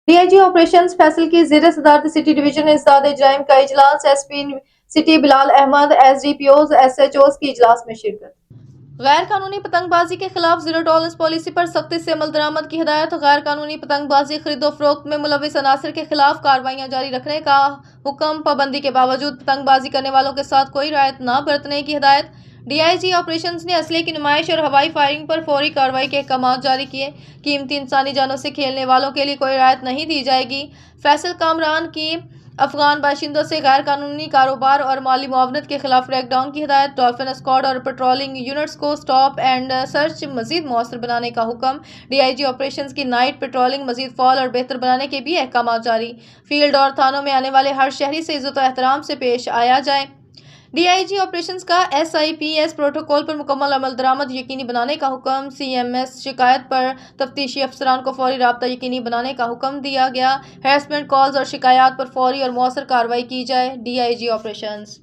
DIG operations Faisal की ज़ेर सदारत सिटी डिवीजन इंसदाद जराइम का इजलास SP city Bilal Ahmed SDPOs SHOs की इजलास में शिरकत। गैर कानूनी पतंगबाजी के खिलाफ जीरो टॉलरेंस पॉलिसी पर सख्ती से अमल दरामद की हिदायत। गैर कानूनी पतंगबाजी खरीदो फरोख्त में मुलविस अनासर के खिलाफ कार्रवाइयां जारी रखने का हुक्म। पाबंदी के बावजूद पतंगबाजी करने वालों के साथ कोई रियायत न बरतने की हिदायत। डीआईजी ऑपरेशंस ने असले की नुमाइश और हवाई फायरिंग पर फौरी कार्रवाई के अहकाम जारी किए। कीमती इंसानी जानों से खेलने वालों के लिए कोई रियायत नहीं दी जाएगी। फैसल कामरान की अफगान बाशिंदों से गैर कानूनी कारोबार और माली मुआवनत के खिलाफ क्रैकडाउन की हिदायत। डॉल्फिन स्क्वाड और पेट्रोलिंग यूनिट्स को स्टॉप एंड सर्च मजीद मौसर बनाने का हुक्म। डीआईजी ऑपरेशंस की नाइट पेट्रोलिंग मजीद फॉल और बेहतर बनाने के भी अहकाम जारी। फील्ड और थानों में आने वाले हर शहरी से इज्जत और एहतराम से पेश आया जाए। डीआईजी ऑपरेशंस का एसआईपीएस प्रोटोकॉल पर मुकम्मल अमल दरामद यकीनी बनाने का हुक्म। सीएमएस शिकायत पर तफ्तीशी अफसरान को फौरी राब्ता यकीनी बनाने का हुक्म दिया गया। हैरेसमेंट कॉल्स और शिकायत पर फौरी और मौसर कार्रवाई की जाए। DIG operations.